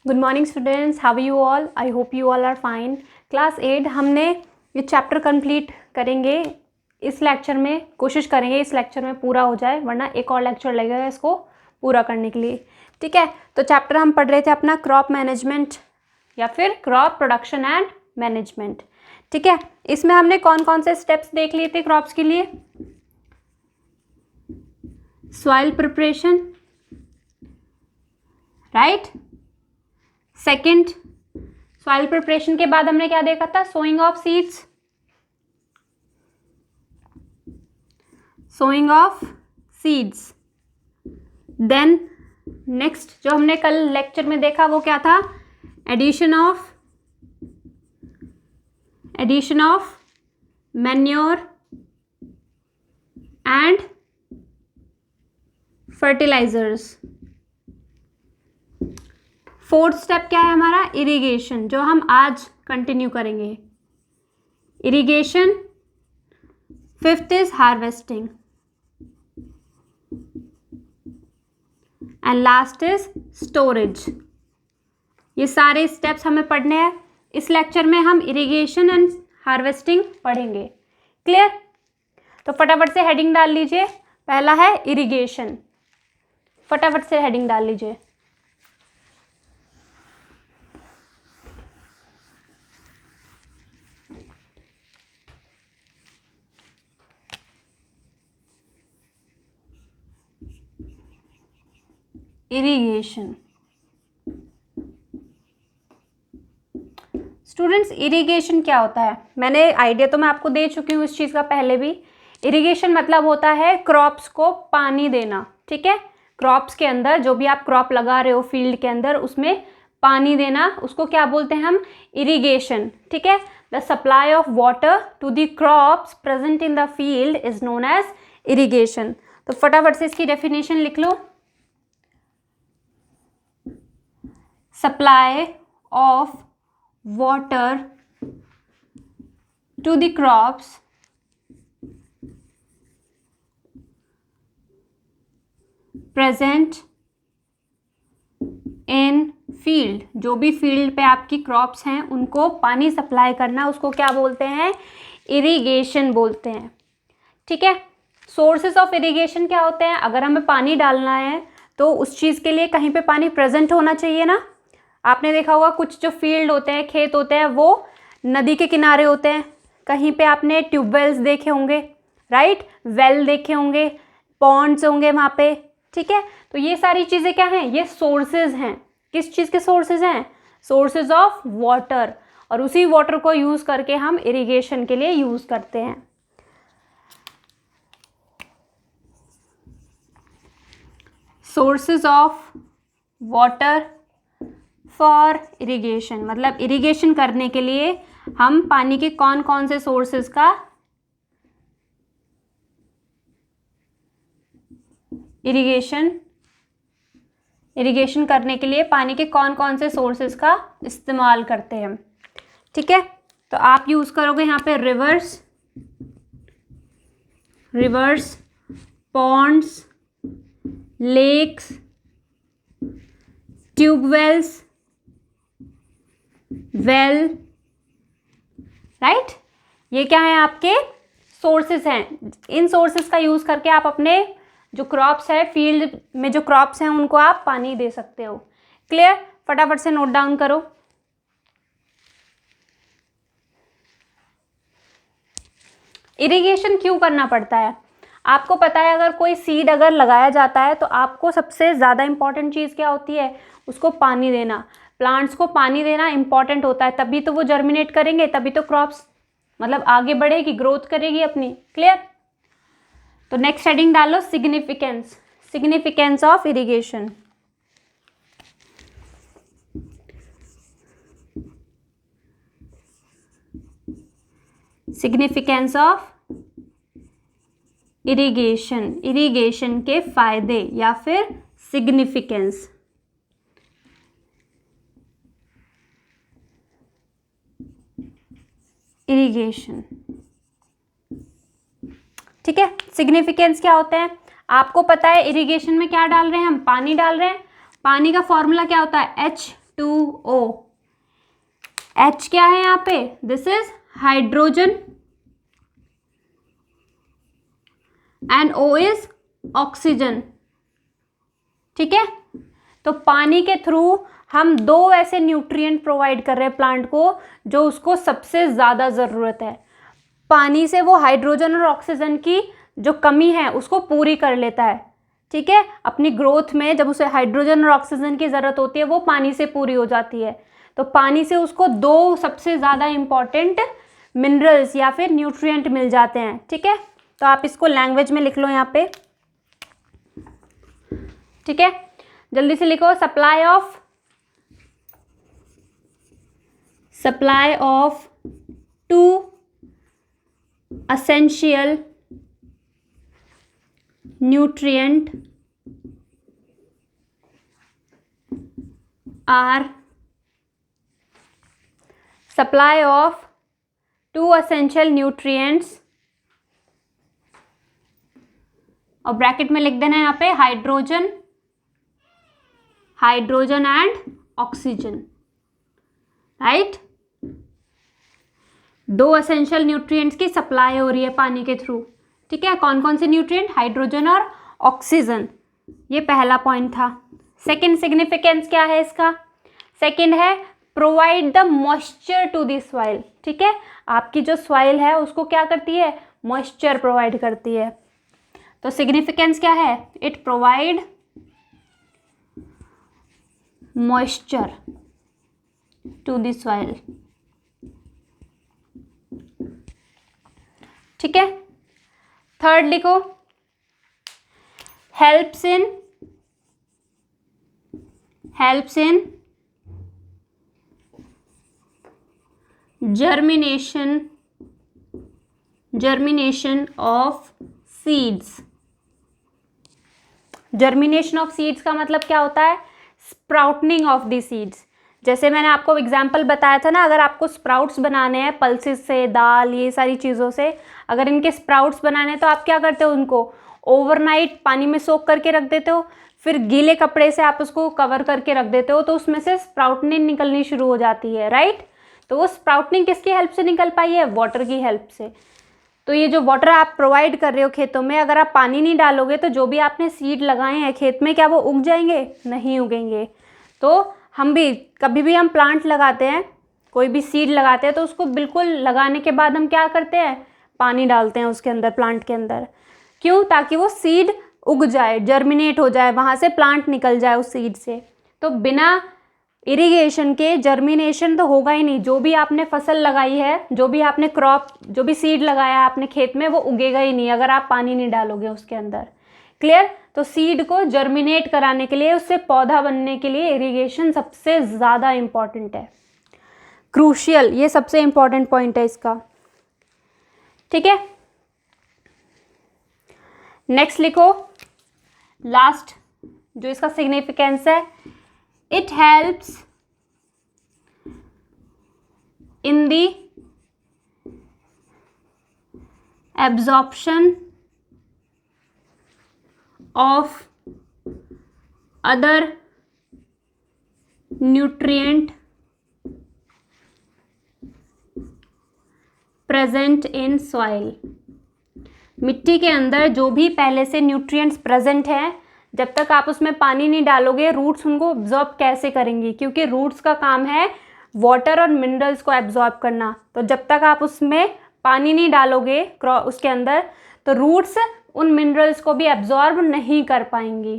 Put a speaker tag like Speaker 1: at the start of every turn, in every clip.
Speaker 1: Good morning students, how you all? I hope you all are fine. Class 8 हमने ये chapter complete करेंगे इस lecture में, कोशिश करेंगे इस लेक्चर में पूरा हो जाए, वरना एक और लेक्चर लगेगा इसको पूरा करने के लिए। ठीक है, तो चैप्टर हम पढ़ रहे थे अपना क्रॉप मैनेजमेंट या फिर क्रॉप प्रोडक्शन एंड मैनेजमेंट। ठीक है, इसमें हमने कौन कौन से स्टेप्स देख लिए थे क्रॉप्स के लिए? Soil preparation, right. Second, soil preparation के बाद हमने क्या देखा था? Sowing of seeds, sowing of seeds. Then next जो हमने कल लेक्चर में देखा वो क्या था? Addition of manure and fertilisers. Fourth step क्या है हमारा? इरिगेशन, जो हम आज कंटिन्यू करेंगे। Irrigation. Fifth is harvesting and last is storage. ये सारे स्टेप्स हमें पढ़ने हैं। इस लेक्चर में हम इरिगेशन एंड हार्वेस्टिंग पढ़ेंगे। क्लियर? तो फटाफट से हेडिंग डाल लीजिए। पहला है इरिगेशन, फटाफट से हेडिंग डाल लीजिए। इरिगेशन। स्टूडेंट्स, इरिगेशन क्या होता है? मैंने आइडिया तो मैं आपको दे चुकी हूँ इस चीज़ का पहले भी। इरिगेशन मतलब होता है क्रॉप्स को पानी देना। ठीक है, क्रॉप्स के अंदर जो भी आप क्रॉप लगा रहे हो फील्ड के अंदर, उसमें पानी देना, उसको क्या बोलते हैं हम? इरिगेशन। ठीक है, the supply of water to the crops present in the field is known as irrigation. तो फटाफट से इसकी डेफिनेशन लिख लो। supply of water to the crops present in field। जो भी फील्ड पे आपकी क्रॉप्स हैं उनको पानी सप्लाई करना, उसको क्या बोलते हैं? इरिगेशन बोलते हैं। ठीक है, सोर्सेज ऑफ इरिगेशन क्या होते हैं? अगर हमें पानी डालना है तो उस चीज़ के लिए कहीं पे पानी प्रेजेंट होना चाहिए ना। आपने देखा होगा कुछ जो फील्ड होते हैं, खेत होते हैं, वो नदी के किनारे होते हैं। कहीं पे आपने ट्यूबवेल्स देखे होंगे, राइट, वेल देखे होंगे, पॉन्ड्स होंगे वहाँ पे। ठीक है, तो ये सारी चीज़ें क्या हैं? ये सोर्सेज हैं। किस चीज़ के सोर्सेज हैं? Sources of water. और उसी वाटर को यूज़ करके हम इरिगेशन के लिए यूज़ करते हैं। Sources of water for irrigation, मतलब इरिगेशन करने के लिए हम पानी के कौन कौन से सोर्सेज का इरिगेशन करने के लिए पानी के कौन कौन से सोर्सेज का इस्तेमाल करते हैं। ठीक है, तो आप यूज करोगे यहाँ पे rivers, ponds, lakes, tubewells, well, right. ये क्या है? आपके सोर्सेस हैं। इन सोर्सेस का यूज करके आप अपने जो क्रॉप्स है, फील्ड में जो क्रॉप्स हैं, उनको आप पानी दे सकते हो। क्लियर? फटाफट से नोट डाउन करो। इरिगेशन क्यों करना पड़ता है? आपको पता है, अगर कोई सीड अगर लगाया जाता है तो आपको सबसे ज़्यादा इंपॉर्टेंट चीज़ क्या होती है? उसको पानी देना। प्लांट्स को पानी देना इंपॉर्टेंट होता है, तभी तो वो जर्मिनेट करेंगे, तभी तो क्रॉप्स मतलब आगे बढ़ेगी, ग्रोथ करेगी अपनी। क्लियर? तो नेक्स्ट हेडिंग डालो, significance of irrigation. Significance of irrigation के फायदे या फिर सिग्निफिकेंस। इरिगेशन, ठीक है। सिग्निफिकेंस क्या होते हैं? आपको पता है इरिगेशन में क्या डाल रहे हैं हम? पानी डाल रहे हैं। पानी का फॉर्मूला क्या होता है? H2O। H क्या है यहाँ पे? This is hydrogen and O is oxygen. ठीक है, तो पानी के थ्रू हम दो ऐसे न्यूट्रिएंट प्रोवाइड कर रहे हैं प्लांट को जो उसको सबसे ज़्यादा ज़रूरत है। पानी से वो हाइड्रोजन और ऑक्सीजन की जो कमी है उसको पूरी कर लेता है। ठीक है, अपनी ग्रोथ में जब उसे हाइड्रोजन और ऑक्सीजन की ज़रूरत होती है वो पानी से पूरी हो जाती है। तो पानी से उसको दो सबसे ज़्यादा इम्पॉर्टेंट मिनरल्स या फिर न्यूट्रिएंट मिल जाते हैं। ठीक है, तो आप इसको लैंग्वेज में लिख लो यहाँ पे। ठीक है, जल्दी से लिखो। Supply of to essential nutrient are supply of two essential nutrients, और ब्रैकेट में लिख देना है यहाँ पे हाइड्रोजन एंड ऑक्सीजन। राइट, दो एसेंशियल न्यूट्रिएंट्स की सप्लाई हो रही है पानी के थ्रू। ठीक है, कौन कौन से न्यूट्रिएंट? हाइड्रोजन और ऑक्सीजन। ये पहला पॉइंट था। सेकंड सिग्निफिकेंस क्या है इसका? सेकंड है provide the moisture to the soil. ठीक है, आपकी जो सॉइल है उसको क्या करती है? मॉइस्चर प्रोवाइड करती है। तो सिग्निफिकेंस क्या है? It provide moisture to the soil. ठीक है, थर्ड लिखो, helps in germination of seeds. Germination of seeds का मतलब क्या होता है? Sprouting of the seeds. जैसे मैंने आपको एग्जाम्पल बताया था ना, अगर आपको स्प्राउट्स बनाने हैं पल्सेस से, दाल, ये सारी चीज़ों से अगर इनके स्प्राउट्स बनाने हैं तो आप क्या करते हो? उनको ओवरनाइट पानी में सोक करके रख देते हो, फिर गीले कपड़े से आप उसको कवर करके रख देते हो, तो उसमें से स्प्राउटनिंग निकलनी शुरू हो जाती है। राइट, तो वो स्प्राउटनिंग किसकी हेल्प से निकल पाई है? वाटर की हेल्प से। तो ये जो वाटर आप प्रोवाइड कर रहे हो खेतों में, अगर आप पानी नहीं डालोगे तो जो भी आपने सीड लगाए हैं खेत में, क्या वो उग जाएंगे? नहीं उगेंगे। तो हम भी कभी भी हम प्लांट लगाते हैं, कोई भी सीड लगाते हैं, तो उसको बिल्कुल लगाने के बाद हम क्या करते हैं? पानी डालते हैं उसके अंदर, प्लांट के अंदर। क्यों? ताकि वो सीड उग जाए, जर्मिनेट हो जाए, वहाँ से प्लांट निकल जाए उस सीड से। तो बिना इरिगेशन के जर्मिनेशन तो होगा ही नहीं। जो भी आपने फसल लगाई है, जो भी आपने क्रॉप, जो भी सीड लगाया है आपने खेत में, वो उगेगा ही नहीं अगर आप पानी नहीं डालोगे उसके अंदर। क्लियर? तो सीड को जर्मिनेट कराने के लिए, उससे पौधा बनने के लिए इरिगेशन सबसे ज़्यादा इम्पॉर्टेंट है, क्रूशियल। ये सबसे इम्पॉर्टेंट पॉइंट है इसका। ठीक है, नेक्स्ट लिखो, लास्ट जो इसका सिग्निफिकेंस है, it helps in the absorption of other nutrient present in soil. मिट्टी के अंदर जो भी पहले से न्यूट्रिएंट्स प्रेजेंट हैं, जब तक आप उसमें पानी नहीं डालोगे, रूट्स उनको एब्जॉर्ब कैसे करेंगी? क्योंकि रूट्स का काम है वाटर और मिनरल्स को एब्जॉर्ब करना। तो जब तक आप उसमें पानी नहीं डालोगे उसके अंदर, तो रूट्स उन मिनरल्स को भी एब्जॉर्ब नहीं कर पाएंगी।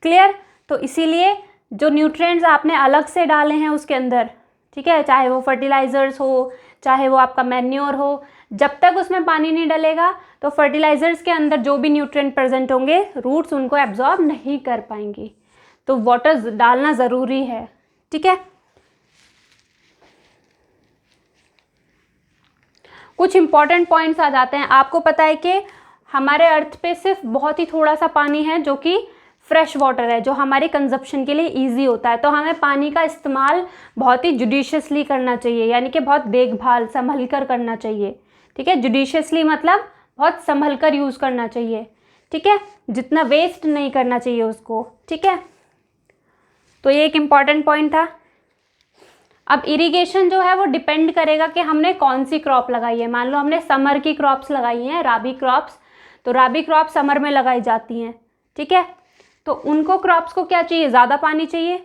Speaker 1: क्लियर? तो इसीलिए जो न्यूट्रिएंट्स आपने अलग से डाले हैं उसके अंदर, ठीक है, चाहे वो फर्टिलाइजर्स हो, चाहे वो आपका मैन्योर हो, जब तक उसमें पानी नहीं डलेगा तो फर्टिलाइजर्स के अंदर जो भी न्यूट्रिएंट प्रेजेंट होंगे, रूट्स उनको एब्जॉर्ब नहीं कर पाएंगी। तो वाटर डालना ज़रूरी है। ठीक है, कुछ इंपॉर्टेंट पॉइंट्स आ जाते हैं। आपको पता है कि हमारे अर्थ पे सिर्फ बहुत ही थोड़ा सा पानी है जो कि फ्रेश वाटर है, जो हमारे कंजप्शन के लिए इजी होता है। तो हमें पानी का इस्तेमाल बहुत ही जुडिशियसली करना चाहिए, यानी कि बहुत देखभाल संभल कर करना चाहिए। ठीक है, जुडिशियसली मतलब बहुत संभल कर यूज़ करना चाहिए। ठीक है, जितना वेस्ट नहीं करना चाहिए उसको। ठीक है, तो ये एक इम्पॉर्टेंट पॉइंट था। अब इरिगेशन जो है वो डिपेंड करेगा कि हमने कौन सी क्रॉप लगाई है। मान लो हमने समर की क्रॉप्स लगाई हैं, राबी क्रॉप्स, तो राबी क्रॉप समर में लगाई जाती हैं, ठीक है। तो उनको क्रॉप्स को क्या चाहिए, ज़्यादा पानी चाहिए,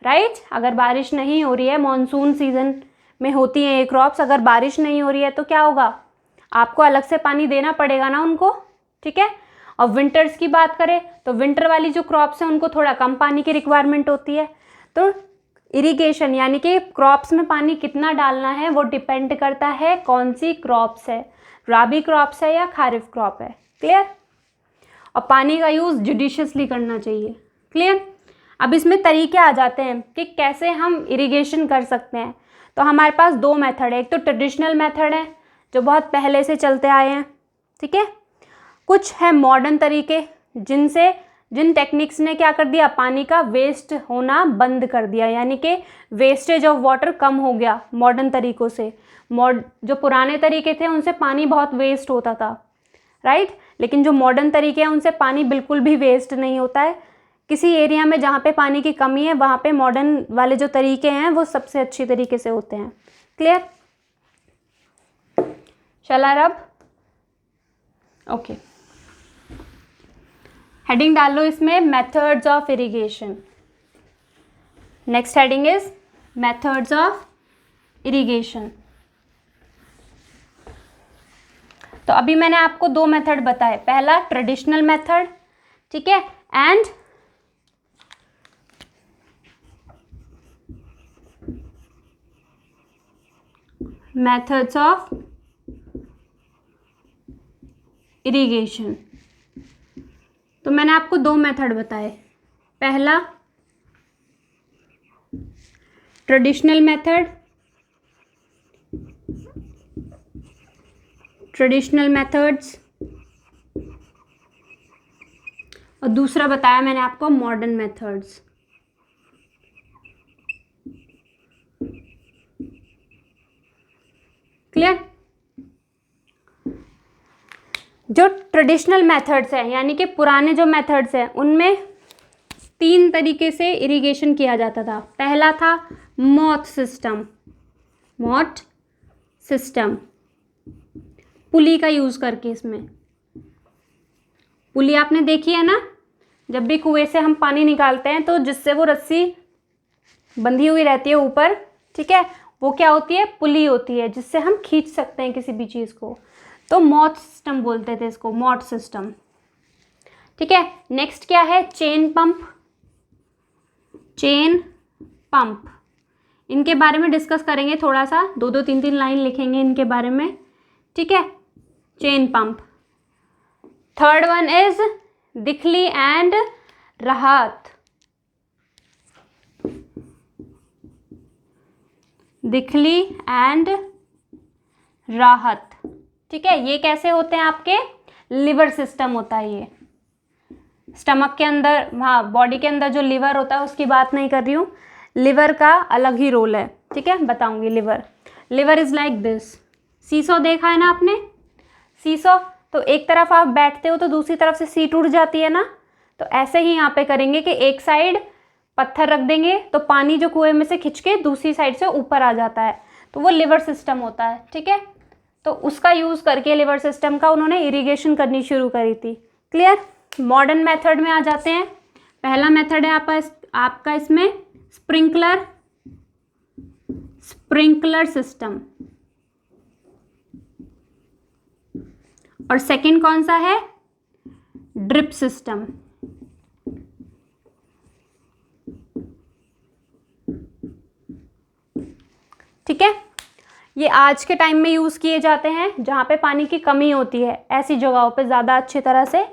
Speaker 1: राइट। अगर बारिश नहीं हो रही है, मॉनसून सीजन में होती हैं ये क्रॉप्स, अगर बारिश नहीं हो रही है तो क्या होगा, आपको अलग से पानी देना पड़ेगा ना उनको, ठीक है। और विंटर्स की बात करें तो विंटर वाली जो क्रॉप्स हैं उनको थोड़ा कम पानी की रिक्वायरमेंट होती है। तो इरिगेशन यानी कि क्रॉप्स में पानी कितना डालना है वो डिपेंड करता है कौन सी क्रॉप्स है, राबी क्रॉप्स है या खारिफ क्रॉप है। क्लियर। और पानी का यूज़ जुडिशियसली करना चाहिए। क्लियर। अब इसमें तरीके आ जाते हैं कि कैसे हम इरिगेशन कर सकते हैं। तो हमारे पास दो मेथड है, एक तो ट्रेडिशनल मेथड है जो बहुत पहले से चलते आए हैं, ठीक है। कुछ है मॉडर्न तरीके जिन टेक्निक्स ने क्या कर दिया, पानी का वेस्ट होना बंद कर दिया, यानी कि वेस्टेज ऑफ वाटर कम हो गया मॉडर्न तरीकों से। जो पुराने तरीके थे उनसे पानी बहुत वेस्ट होता था, राइट। लेकिन जो मॉडर्न तरीके हैं उनसे पानी बिल्कुल भी वेस्ट नहीं होता है। किसी एरिया में जहाँ पे पानी की कमी है वहाँ पे मॉडर्न वाले जो तरीके हैं वो सबसे अच्छी तरीके से होते हैं। क्लियर। चला रब, ओके। हेडिंग डाल लो इसमें methods of irrigation. Next heading is methods of irrigation. तो अभी मैंने आपको दो मेथड बताए, पहला ट्रेडिशनल मेथड, ठीक है, एंड मेथड्स ऑफ इरिगेशन। तो मैंने आपको दो मेथड बताए, पहला ट्रेडिशनल मेथड, ट्रेडिशनल मेथड्स, और दूसरा बताया मैंने आपको मॉडर्न मेथड्स। क्लियर। जो ट्रेडिशनल मेथड्स हैं यानी कि पुराने जो मेथड्स हैं उनमें तीन तरीके से इरिगेशन किया जाता था। पहला था मॉथ सिस्टम, मॉथ सिस्टम, पुली का यूज़ करके। इसमें पुली आपने देखी है ना, जब भी कुएं से हम पानी निकालते हैं तो जिससे वो रस्सी बंधी हुई रहती है ऊपर, ठीक है, वो क्या होती है, पुली होती है, जिससे हम खींच सकते हैं किसी भी चीज़ को। तो मॉथ सिस्टम बोलते थे इसको, मॉथ सिस्टम, ठीक है। नेक्स्ट क्या है, चेन पंप, चेन पंप। इनके बारे में डिस्कस करेंगे थोड़ा सा, दो दो तीन तीन लाइन लिखेंगे इनके बारे में, ठीक है। Chain pump. Third one is दिखली एंड राहत, दिखली एंड राहत, ठीक है। ये कैसे होते हैं, आपके लिवर सिस्टम होता है ये, स्टमक के अंदर, हाँ बॉडी के अंदर जो लिवर होता है उसकी बात नहीं कर रही हूँ, लिवर का अलग ही रोल है, ठीक है, बताऊंगी। Lever is like this. Seesaw देखा है ना आपने, सीसो, तो एक तरफ आप बैठते हो तो दूसरी तरफ से सीट उड़ जाती है ना, तो ऐसे ही यहाँ पे करेंगे कि एक साइड पत्थर रख देंगे तो पानी जो कुएं में से खिंच के दूसरी साइड से ऊपर आ जाता है, तो वो लिवर सिस्टम होता है, ठीक है। तो उसका यूज़ करके लिवर सिस्टम का उन्होंने इरिगेशन करनी शुरू करी थी। क्लियर। मॉडर्न मेथड में आ जाते हैं। पहला मेथड है आपका इसमें स्प्रिंकलर सिस्टम, और सेकंड कौन सा है, ड्रिप सिस्टम। ठीक है, ये आज के टाइम में यूज़ किए जाते हैं जहाँ पे पानी की कमी होती है, ऐसी जगहों पे ज़्यादा अच्छी तरह से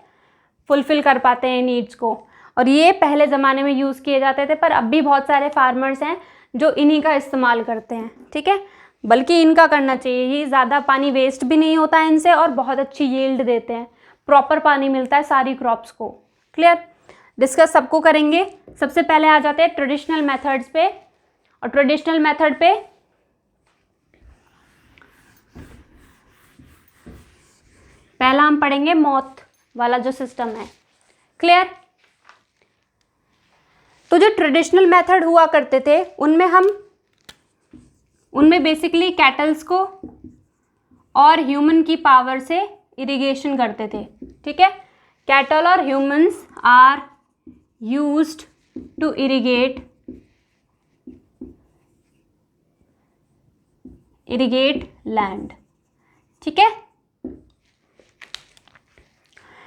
Speaker 1: फुलफ़िल कर पाते हैं नीड्स को। और ये पहले ज़माने में यूज़ किए जाते थे, पर अब भी बहुत सारे फार्मर्स हैं जो इन्हीं का इस्तेमाल करते हैं, ठीक है। बल्कि इनका करना चाहिए, ये ज़्यादा पानी वेस्ट भी नहीं होता है इनसे और बहुत अच्छी यील्ड देते हैं, प्रॉपर पानी मिलता है सारी क्रॉप्स को। क्लियर। डिस्कस सबको करेंगे। सबसे पहले आ जाते हैं ट्रेडिशनल मेथड्स पे, और ट्रेडिशनल मेथड पे पहला हम पढ़ेंगे मॉथ वाला जो सिस्टम है। क्लियर। तो जो ट्रेडिशनल मेथड हुआ करते थे उनमें हम उनमें बेसिकली कैटल्स को और ह्यूमन की पावर से इरिगेशन करते थे, ठीक है। कैटल और humans are used to irrigate land, ठीक है।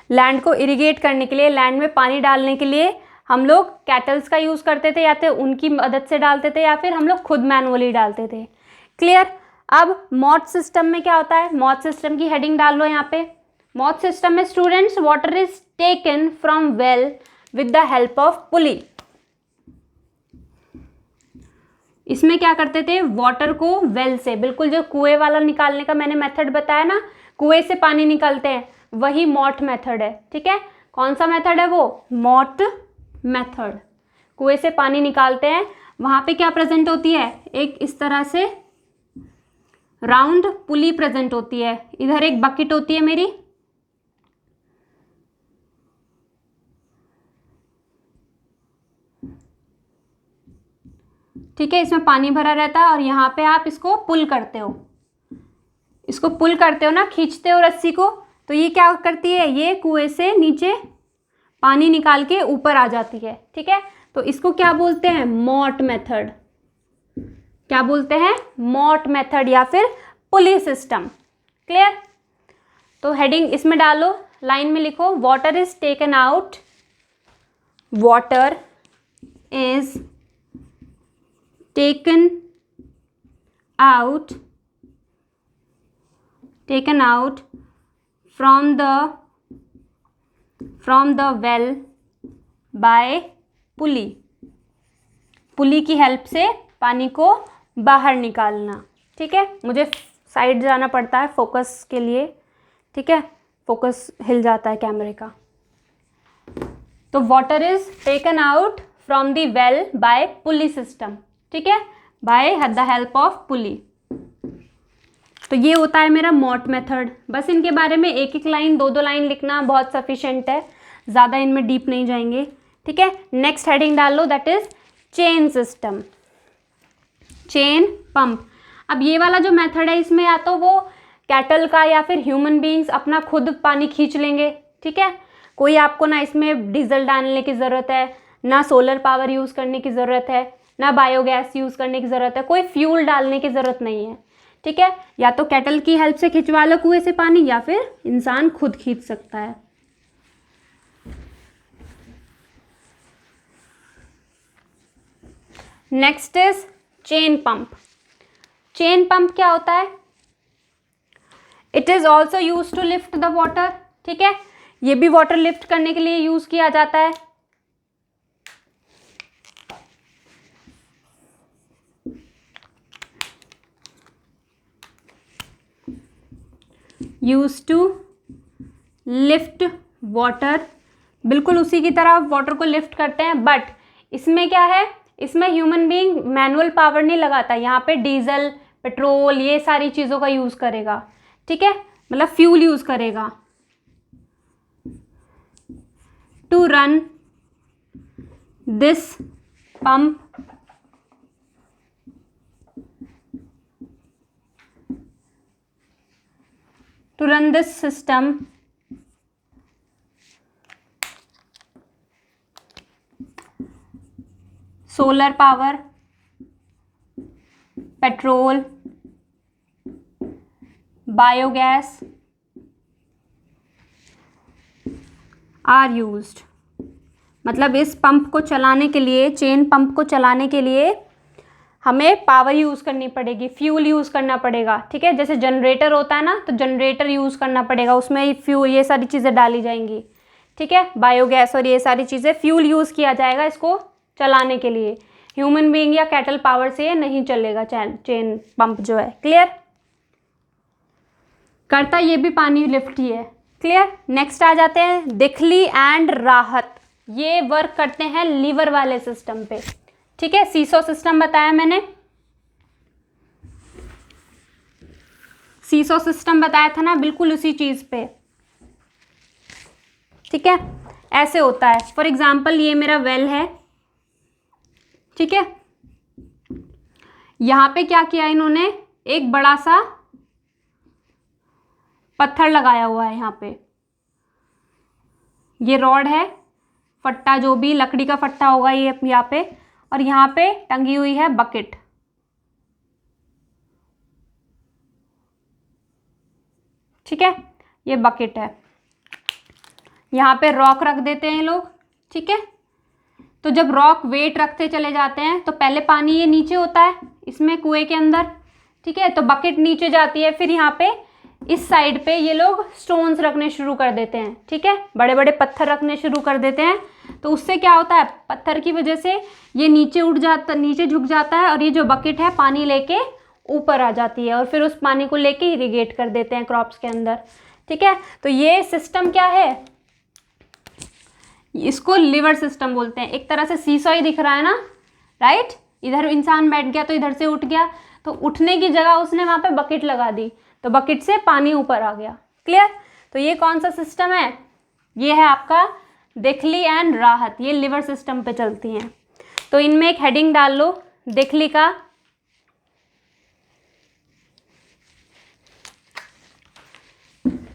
Speaker 1: लैंड को इरिगेट करने के लिए, लैंड में पानी डालने के लिए हम लोग कैटल्स का यूज़ करते थे, या तो उनकी मदद से डालते थे या फिर हम लोग खुद मैनुअली डालते थे। क्लियर। अब मॉट सिस्टम में क्या होता है, मॉट सिस्टम की हेडिंग डाल लो यहाँ पे। मॉट सिस्टम में students water is taken from well with the help of पुली। इसमें क्या करते थे, वाटर को वेल से, बिल्कुल जो कुएं वाला निकालने का मैंने मेथड बताया ना, कुएं से पानी निकालते हैं, वही मॉट मेथड है, ठीक है। कौन सा मेथड है वो, मॉट मेथड। कुएं से पानी निकालते हैं, वहां पे क्या प्रेजेंट होती है, एक इस तरह से राउंड पुली प्रेजेंट होती है, इधर एक बकेट होती है मेरी, ठीक है, इसमें पानी भरा रहता है और यहाँ पे आप इसको पुल करते हो, इसको पुल करते हो ना, खींचते हो रस्सी को, तो ये क्या करती है, ये कुएं से नीचे पानी निकाल के ऊपर आ जाती है, ठीक है। तो इसको क्या बोलते हैं, मॉट मेथड। क्या बोलते हैं, मॉट मेथड या फिर पुली सिस्टम। क्लियर। तो हेडिंग इसमें डालो, लाइन में लिखो, water is taken out, water is taken out from the well by पुली। पुली की हेल्प से पानी को बाहर निकालना, ठीक है। मुझे साइड जाना पड़ता है फोकस के लिए, ठीक है, फोकस हिल जाता है कैमरे का। तो water is taken out from the well by pulley system, ठीक है, by the help of pulley. तो ये होता है मेरा मॉट मेथड। बस इनके बारे में एक एक लाइन, दो दो लाइन लिखना बहुत सफिशिएंट है, ज़्यादा इनमें डीप नहीं जाएंगे, ठीक है। नेक्स्ट हेडिंग डाल लो, that is chain system, chain pump. अब ये वाला जो मेथड है, इसमें या तो वो कैटल का या फिर ह्यूमन बीइंग्स अपना खुद पानी खींच लेंगे, ठीक है। कोई आपको ना इसमें डीजल डालने की ज़रूरत है, ना सोलर पावर यूज़ करने की ज़रूरत है, ना बायोगैस यूज़ करने की ज़रूरत है, कोई फ्यूल डालने की ज़रूरत नहीं है, ठीक है। या तो कैटल की हेल्प से खिंचवा लो कुएं से पानी, या फिर इंसान खुद खींच सकता है। Next is chain pump. Chain pump क्या होता है, it is also use to lift the water, ठीक है, ये भी वाटर लिफ्ट करने के लिए यूज किया जाता है। यूज टू लिफ्ट वाटर, बिल्कुल उसी की तरह वाटर को लिफ्ट करते हैं, बट इसमें क्या है, इसमें ह्यूमन बीइंग मैनुअल पावर नहीं लगाता, यहाँ पे डीजल, पेट्रोल, ये सारी चीज़ों का यूज़ करेगा, ठीक है, मतलब फ्यूल यूज़ करेगा to run this pump to run this system solar power, petrol, biogas are used। मतलब इस पंप को चलाने के लिए, चेन पंप को चलाने के लिए हमें पावर यूज़ करनी पड़ेगी, फ्यूल यूज़ करना पड़ेगा, ठीक है। जैसे जनरेटर होता है ना, तो जनरेटर यूज़ करना पड़ेगा, उसमें फ्यूल, ये सारी चीज़ें डाली जाएंगी, ठीक है, बायोगैस और ये सारी चीज़ें, फ्यूल यूज़ किया जाएगा इसको चलाने के लिए। ह्यूमन बीइंग या कैटल पावर से ये नहीं चलेगा चेन पंप जो है। क्लियर। करता ये भी पानी लिफ्ट ही है। क्लियर। नेक्स्ट आ जाते हैं दिखली एंड राहत। ये वर्क करते हैं लीवर वाले सिस्टम पे, ठीक है। सीसो सिस्टम बताया मैंने, सीसो सिस्टम बताया था ना, बिल्कुल उसी चीज पे, ठीक है। ऐसे होता है, फॉर एग्जाम्पल ये मेरा वेल है, ठीक है, यहाँ पे क्या किया इन्होंने, एक बड़ा सा पत्थर लगाया हुआ है यहाँ पे, ये रॉड है, फट्टा जो भी लकड़ी का फट्टा होगा ये यहाँ पे, और यहाँ पे टंगी हुई है बकेट। ठीक है, ये बकेट है, यहाँ पे रॉक रख देते हैं लोग। ठीक है, तो जब रॉक वेट रखते चले जाते हैं तो पहले पानी ये नीचे होता है इसमें कुएं के अंदर। ठीक है, तो बकेट नीचे जाती है, फिर यहाँ पे इस साइड पे ये लोग स्टोन्स रखने शुरू कर देते हैं। ठीक है, बड़े बड़े पत्थर रखने शुरू कर देते हैं, तो उससे क्या होता है, पत्थर की वजह से ये नीचे उठ जाता, नीचे झुक जाता है, और ये जो बकेट है पानी लेके ऊपर आ जाती है, और फिर उस पानी को लेके इरिगेट कर देते हैं क्रॉप्स के अंदर। ठीक है, तो ये सिस्टम क्या है, इसको लिवर सिस्टम बोलते हैं। एक तरह से सीसॉ ही दिख रहा है ना, राइट, इधर इंसान बैठ गया तो इधर से उठ गया, तो उठने की जगह उसने वहाँ पे बकेट लगा दी, तो बकेट से पानी ऊपर आ गया। क्लियर, तो ये कौन सा सिस्टम है, ये है आपका देखली एंड राहत, ये लिवर सिस्टम पे चलती हैं। तो इनमें एक हेडिंग डाल लो देखली का,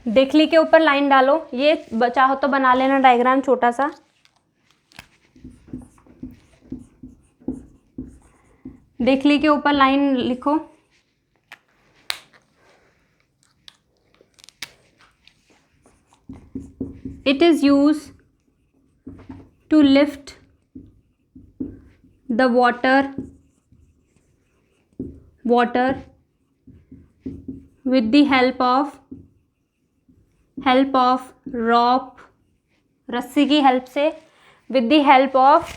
Speaker 1: देखली के ऊपर लाइन डालो, ये चाहो तो बना लेना डायग्राम छोटा सा। देखली के ऊपर लाइन लिखो, it is use to lift the water with the help of rope, रस्सी की हेल्प से, with the help of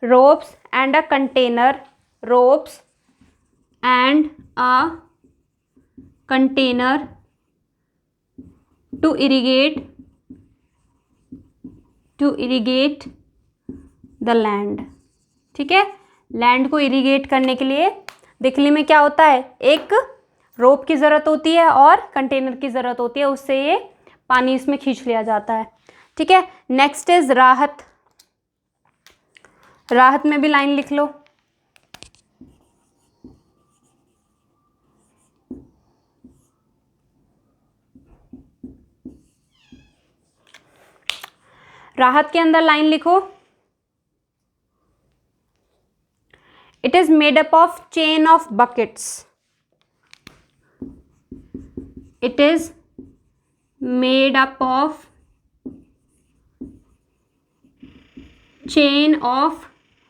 Speaker 1: ropes and a container, ropes and a container to irrigate the land। ठीक है, लैंड को irrigate करने के लिए देखली में क्या होता है, एक रोप की ज़रूरत होती है और कंटेनर की ज़रूरत होती है, उससे ये पानी इसमें खींच लिया जाता है। ठीक है, नेक्स्ट इज राहत, राहत में भी लाइन लिख लो, राहत के अंदर लाइन लिखो, it is made up of chain of buckets, it is made up of chain of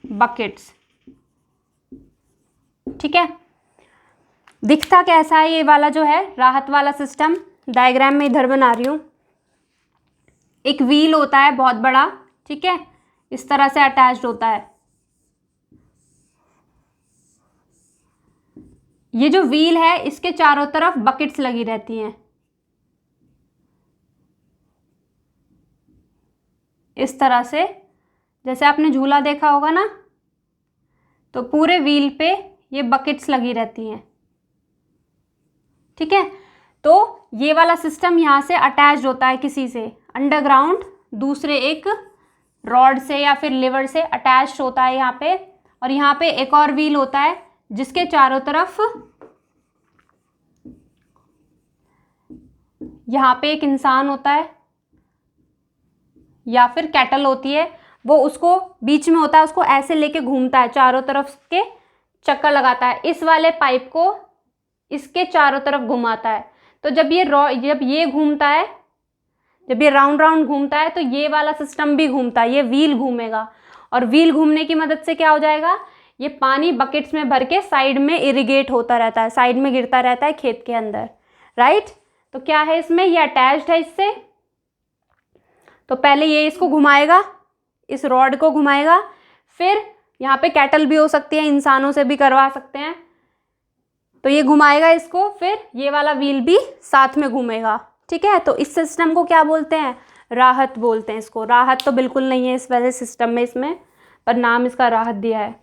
Speaker 1: buckets। ठीक है, दिखता कैसा है ये वाला जो है राहत वाला सिस्टम, डायग्राम में इधर बना रही हूं, एक व्हील होता है बहुत बड़ा, ठीक है, इस तरह से अटैच्ड होता है। ये जो व्हील है इसके चारों तरफ बकेट्स लगी रहती हैं, इस तरह से, जैसे आपने झूला देखा होगा ना, तो पूरे व्हील पे ये बकेट्स लगी रहती हैं। ठीक है, तो ये वाला सिस्टम यहाँ से अटैच्ड होता है किसी से अंडरग्राउंड, दूसरे एक रॉड से या फिर लिवर से अटैच्ड होता है यहाँ पे, और यहाँ पे एक और व्हील होता है जिसके चारों तरफ यहाँ पे एक इंसान होता है या फिर कैटल होती है, वो उसको बीच में होता है, उसको ऐसे लेके घूमता है, चारों तरफ के चक्कर लगाता है, इस वाले पाइप को इसके चारों तरफ घुमाता है। तो जब ये घूमता है, जब ये राउंड राउंड घूमता है, तो ये वाला सिस्टम भी घूमता है, ये व्हील घूमेगा, और व्हील घूमने की मदद से क्या हो जाएगा, ये पानी बकेट्स में भर के साइड में इरिगेट होता रहता है, साइड में गिरता रहता है खेत के अंदर, राइट। तो क्या है इसमें, ये अटैच्ड है इससे, तो पहले ये इसको घुमाएगा, इस रॉड को घुमाएगा, फिर यहाँ पे कैटल भी हो सकती है, इंसानों से भी करवा सकते हैं, तो ये घुमाएगा इसको, फिर ये वाला व्हील भी साथ में घूमेगा। ठीक है, तो इस सिस्टम को क्या बोलते हैं, राहत बोलते हैं इसको। राहत तो बिल्कुल नहीं है इस वाले सिस्टम में इसमें, पर नाम इसका राहत दिया है।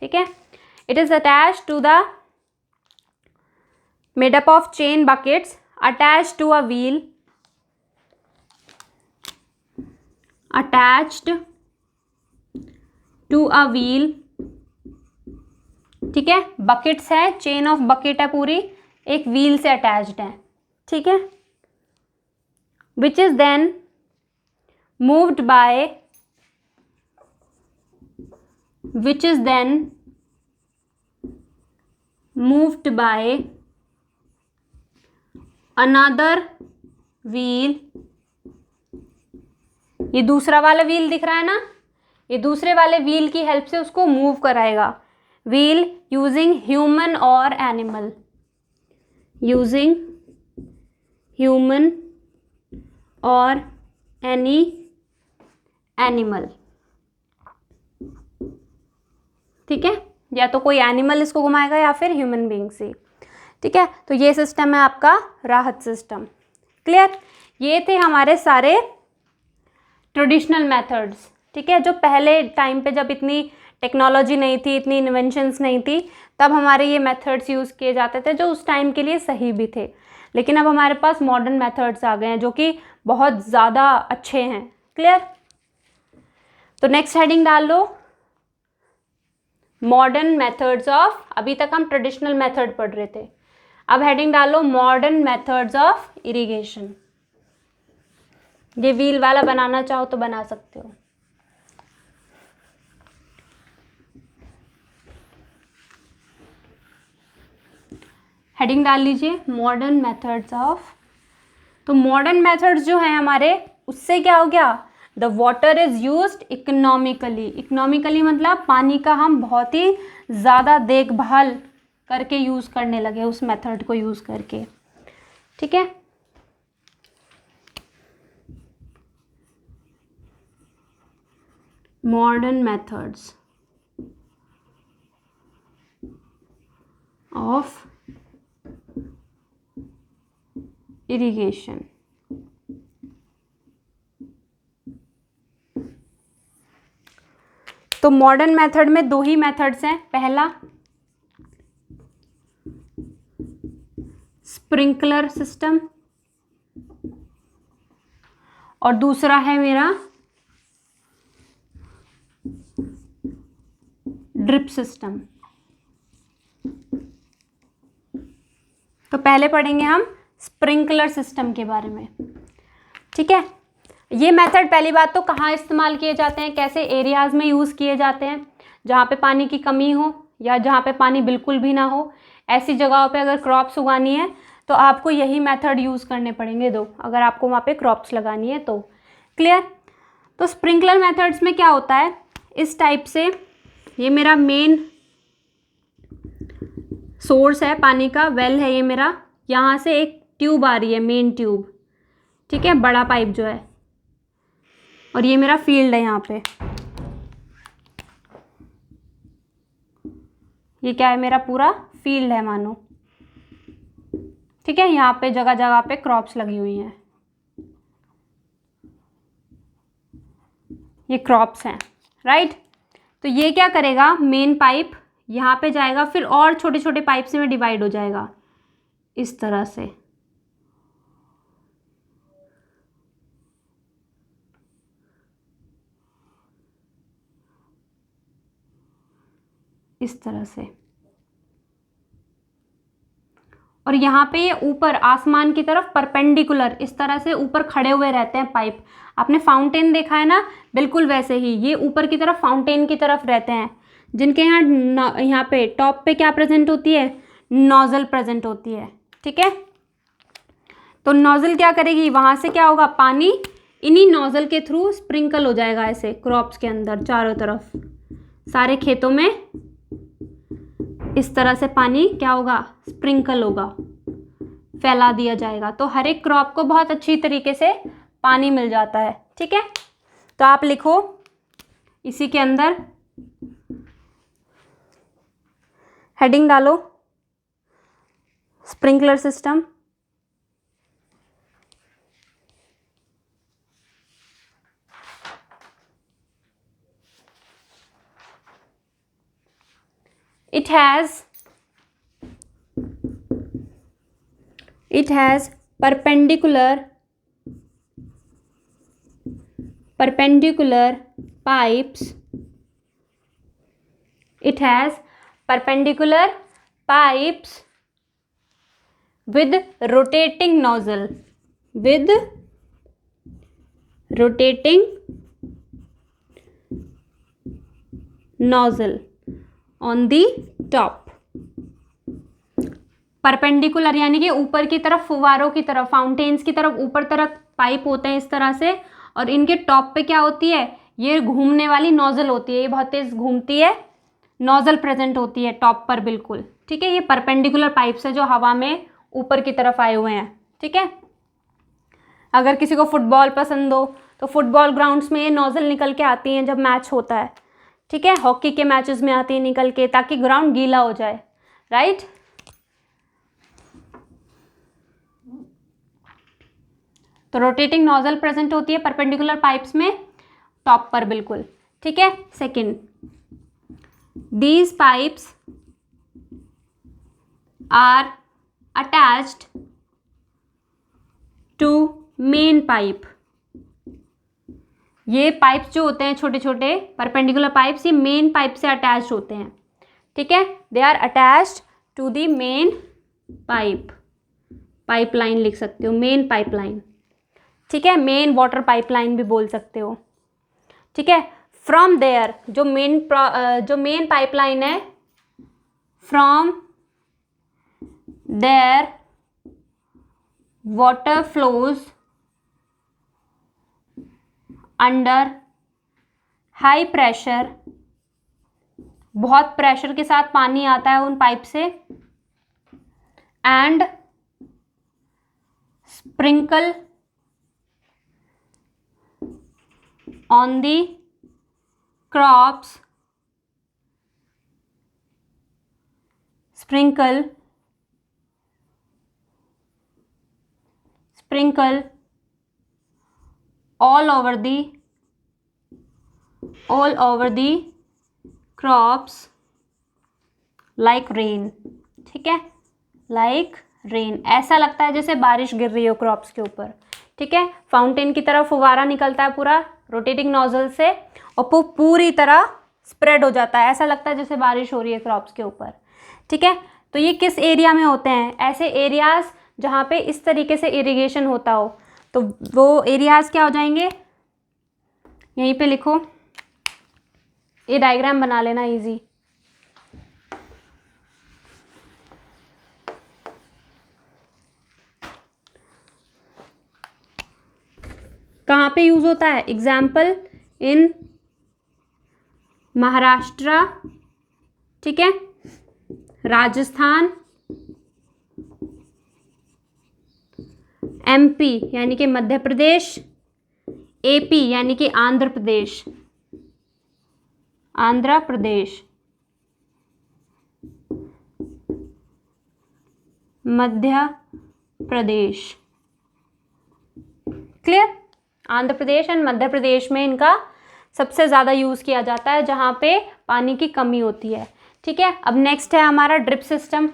Speaker 1: ठीक है, it is attached to the made up of chain buckets attached to a wheel, ठीक है। बकेट्स है, चेन ऑफ बकेट है पूरी, एक व्हील से अटैच्ड है, ठीक है। Which is then moved by another wheel. ये दूसरा वाला व्हील दिख रहा है ना, ये दूसरे वाले व्हील की हेल्प से उसको मूव कराएगा। व्हील यूजिंग ह्यूमन और एनिमल, यूजिंग ह्यूमन और एनी एनिमल, ठीक है। या तो कोई एनिमल इसको घुमाएगा या फिर ह्यूमन बीइंग से, ठीक है। तो ये सिस्टम है आपका राहत सिस्टम। क्लियर। ये थे हमारे सारे ट्रेडिशनल मेथड्स, ठीक है, जो पहले टाइम पे जब इतनी टेक्नोलॉजी नहीं थी, इतनी इन्वेंशंस नहीं थी, तब हमारे ये मेथड्स यूज़ किए जाते थे, जो उस टाइम के लिए सही भी थे। लेकिन अब हमारे पास मॉडर्न मेथड्स आ गए हैं जो कि बहुत ज़्यादा अच्छे हैं। क्लियर। तो नेक्स्ट हेडिंग डाल लो, मॉडर्न मेथड्स ऑफ, अभी तक हम ट्रेडिशनल मेथड पढ़ रहे थे, अब हेडिंग डालो मॉडर्न मेथड्स ऑफ इरिगेशन। ये व्हील वाला बनाना चाहो तो बना सकते हो। हेडिंग डाल लीजिए मॉडर्न मेथड्स ऑफ। तो मॉडर्न मेथड्स जो हैं हमारे, उससे क्या हो गया, the water is used economically. Economically मतलब पानी का हम बहुत ही ज़्यादा देखभाल करके यूज़ करने लगे, उस मेथड को यूज़ करके, ठीक है। Modern methods of irrigation. तो मॉडर्न मेथड में दो ही मेथड्स हैं, पहला स्प्रिंकलर सिस्टम और दूसरा है मेरा ड्रिप सिस्टम। तो पहले पढ़ेंगे हम स्प्रिंकलर सिस्टम के बारे में, ठीक है। ये मेथड पहली बात तो कहाँ इस्तेमाल किए जाते हैं, कैसे एरियाज़ में यूज़ किए जाते हैं, जहाँ पे पानी की कमी हो या जहाँ पे पानी बिल्कुल भी ना हो, ऐसी जगहों पे अगर क्रॉप्स उगानी है तो आपको यही मेथड यूज़ करने पड़ेंगे दो, अगर आपको वहाँ पे क्रॉप्स लगानी है तो। क्लियर। तो स्प्रिंकलर मेथड्स में क्या होता है, इस टाइप से, ये मेरा मेन सोर्स है पानी का, वेल है ये मेरा, यहाँ से एक ट्यूब आ रही है, मेन ट्यूब, ठीक है, बड़ा पाइप जो है, और ये मेरा फील्ड है। यहाँ पे ये क्या है, मेरा पूरा फील्ड है मानो, ठीक है। यहाँ पे जगह जगह पे क्रॉप्स लगी हुई हैं, ये क्रॉप्स हैं, राइट। तो ये क्या करेगा, मेन पाइप यहाँ पे जाएगा, फिर और छोटे छोटे पाइप से में डिवाइड हो जाएगा इस तरह से, इस तरह से। और यहाँ पे ये ऊपर आसमान की तरफ परपेंडिकुलर इस तरह से ऊपर खड़े हुए रहते हैं पाइप। आपने फाउंटेन देखा है ना, बिल्कुल वैसे ही ये ऊपर की तरफ फाउंटेन की तरफ रहते हैं, जिनके यहाँ पे टॉप पे क्या प्रेजेंट होती है, नोजल प्रेजेंट होती है, ठीक है। तो नोजल क्या करेगी, वहाँ से क्या होगा, पानी इन्हीं नोजल के थ्रू स्प्रिंकल हो जाएगा ऐसे क्रॉप्स के अंदर, चारों तरफ सारे खेतों में इस तरह से पानी क्या होगा, स्प्रिंकल होगा, फैला दिया जाएगा। तो हर एक क्रॉप को बहुत अच्छी तरीके से पानी मिल जाता है, ठीक है। तो आप लिखो इसी के अंदर, हेडिंग डालो sprinkler system. It has perpendicular pipes. It has perpendicular pipes with rotating nozzle, with rotating nozzle on the top. Perpendicular यानी कि ऊपर की तरफ, फुवारों की तरफ, फाउंटेन्स की तरफ ऊपर तरफ पाइप होते हैं इस तरह से, और इनके टॉप पे क्या होती है, ये घूमने वाली नोजल होती है, ये बहुत तेज घूमती है नोजल प्रेजेंट होती है टॉप पर बिल्कुल, ठीक है। ये परपेंडिकुलर पाइप्स है जो हवा में ऊपर की तरफ आए हुए हैं, ठीक है। अगर किसी को फुटबॉल पसंद हो तो फुटबॉल ग्राउंड्स में ये नोजल निकल के आती हैं जब मैच होता है, ठीक है। हॉकी के मैचेस में आती है निकल के, ताकि ग्राउंड गीला हो जाए, राइट। तो रोटेटिंग नोजल प्रेजेंट होती है परपेंडिकुलर पाइप्स में टॉप पर बिल्कुल, ठीक है। Second, these pipes are attached to main pipe. ये पाइप्स जो होते हैं छोटे छोटे परपेंडिकुलर पाइप्स, ये मेन पाइप से अटैच्ड होते हैं, ठीक है। They are attached to the main pipe, pipeline लिख सकते हो, मेन पाइपलाइन, ठीक है। मेन वाटर पाइपलाइन भी बोल सकते हो, ठीक है। फ्रॉम देयर, जो मेन पाइपलाइन है, from there water flows under high pressure, बहुत प्रेशर के साथ पानी आता है उन पाइप से, and sprinkle on the crops, sprinkle all over the crops like rain, ठीक है, like rain। ऐसा लगता है जैसे बारिश गिर रही हो क्रॉप्स के ऊपर, ठीक है। फाउंटेन की तरह फुवारा निकलता है पूरा रोटेटिंग नोजल से, और वो पूरी तरह स्प्रेड हो जाता है, ऐसा लगता है जैसे बारिश हो रही है क्रॉप्स के ऊपर, ठीक है। तो ये किस एरिया में होते हैं, ऐसे एरियाज जहाँ पे इस तरीके से इरिगेशन होता हो, तो वो एरियाज क्या हो जाएंगे, यहीं पे लिखो, ये डायग्राम बना लेना इजी। कहाँ पे यूज होता है, एग्जाम्पल इन महाराष्ट्र, ठीक है, राजस्थान, एमपी यानी कि मध्य प्रदेश, एपी यानी कि आंध्र प्रदेश, मध्य प्रदेश, क्लियर। आंध्र प्रदेश एंड मध्य प्रदेश में इनका सबसे ज़्यादा यूज़ किया जाता है जहाँ पे पानी की कमी होती है, ठीक है। अब नेक्स्ट है हमारा drip system.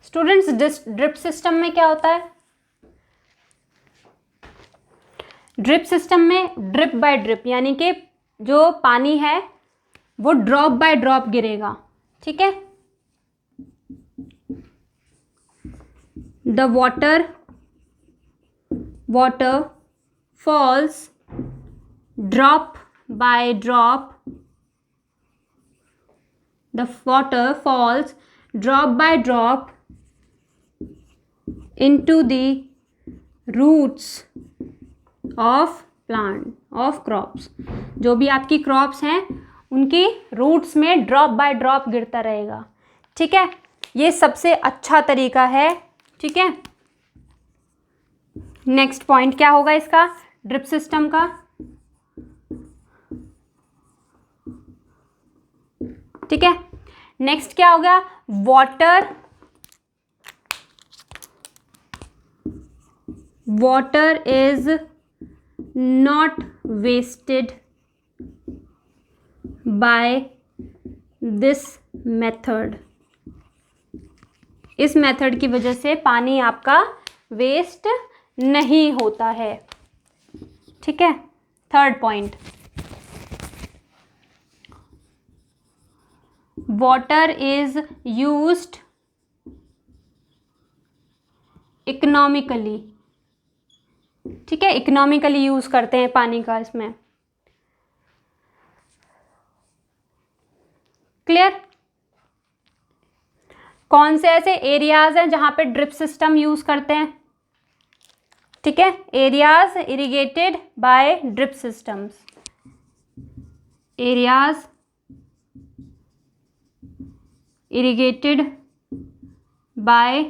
Speaker 1: Students, drip system में क्या होता है, ड्रिप सिस्टम में ड्रिप बाय ड्रिप यानी कि जो पानी है वो ड्रॉप बाय ड्रॉप गिरेगा, ठीक है। The water falls drop by drop, the water falls drop by drop into the roots of plant of crops। जो भी आपकी क्रॉप्स हैं उनकी रूट्स में ड्रॉप बाय ड्रॉप गिरता रहेगा, ठीक है। ये सबसे अच्छा तरीका है, ठीक है। नेक्स्ट पॉइंट क्या होगा इसका, ड्रिप सिस्टम का, ठीक है। नेक्स्ट क्या होगा, water is not wasted by this method। इस मेथड की वजह से पानी आपका वेस्ट नहीं होता है। ठीक है, third point, water is used economically. ठीक है, इकोनॉमिकली यूज करते हैं पानी का इसमें। क्लियर? कौन से ऐसे एरियाज हैं जहां पे ड्रिप सिस्टम यूज करते हैं? ठीक है, areas irrigated by drip systems, areas irrigated by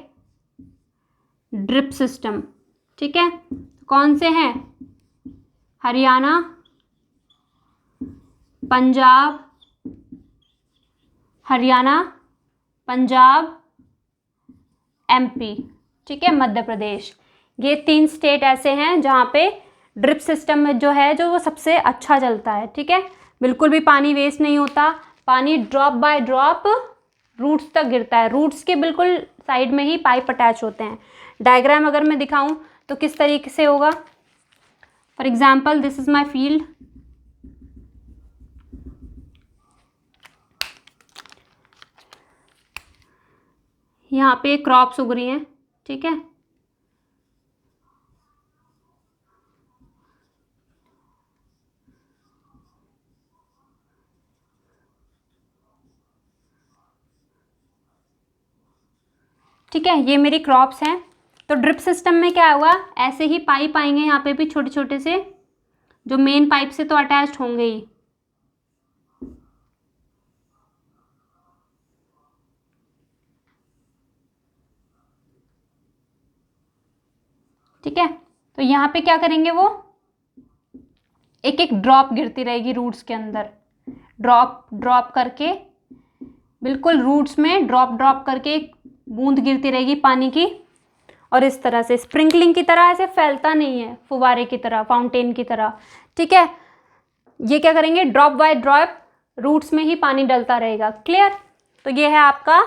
Speaker 1: drip system. ठीक है, कौन से हैं? हरियाणा, पंजाब, हरियाणा, पंजाब, एमपी। ठीक है, मध्य प्रदेश। ये 3 स्टेट ऐसे हैं जहाँ पे ड्रिप सिस्टम में जो है जो वो सबसे अच्छा चलता है। ठीक है, बिल्कुल भी पानी वेस्ट नहीं होता, पानी ड्रॉप बाय ड्रॉप रूट्स तक गिरता है। रूट्स के बिल्कुल साइड में ही पाइप अटैच होते हैं। डायग्राम अगर मैं दिखाऊं तो किस तरीके से होगा? For example, this is my field. यहाँ पे क्रॉप्स उग रही हैं। ठीक है, ठीक है, ये मेरी क्रॉप्स हैं। तो ड्रिप सिस्टम में क्या हुआ, ऐसे ही पाइप आएंगे यहाँ पे भी छोटे छोटे से, जो मेन पाइप से तो अटैच्ड होंगे ही। ठीक है, तो यहाँ पे क्या करेंगे, वो एक एक ड्रॉप गिरती रहेगी रूट्स के अंदर, ड्रॉप ड्रॉप करके, बिल्कुल रूट्स में ड्रॉप ड्रॉप करके एक बूंद गिरती रहेगी पानी की। और इस तरह से स्प्रिंकलिंग की तरह ऐसे फैलता नहीं है, फुवारे की तरह, फाउंटेन की तरह। ठीक है, ये क्या करेंगे, ड्रॉप बाय ड्रॉप रूट्स में ही पानी डलता रहेगा। क्लियर? तो ये है आपका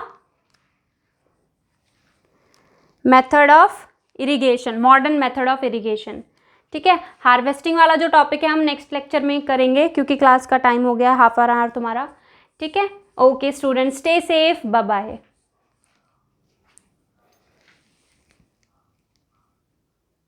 Speaker 1: method of irrigation, modern method of irrigation. ठीक है, हार्वेस्टिंग वाला जो टॉपिक है हम नेक्स्ट लेक्चर में करेंगे, क्योंकि क्लास का टाइम हो गया, हाफ एन आवर तुम्हारा। ठीक है, okay student, stay safe, bye bye.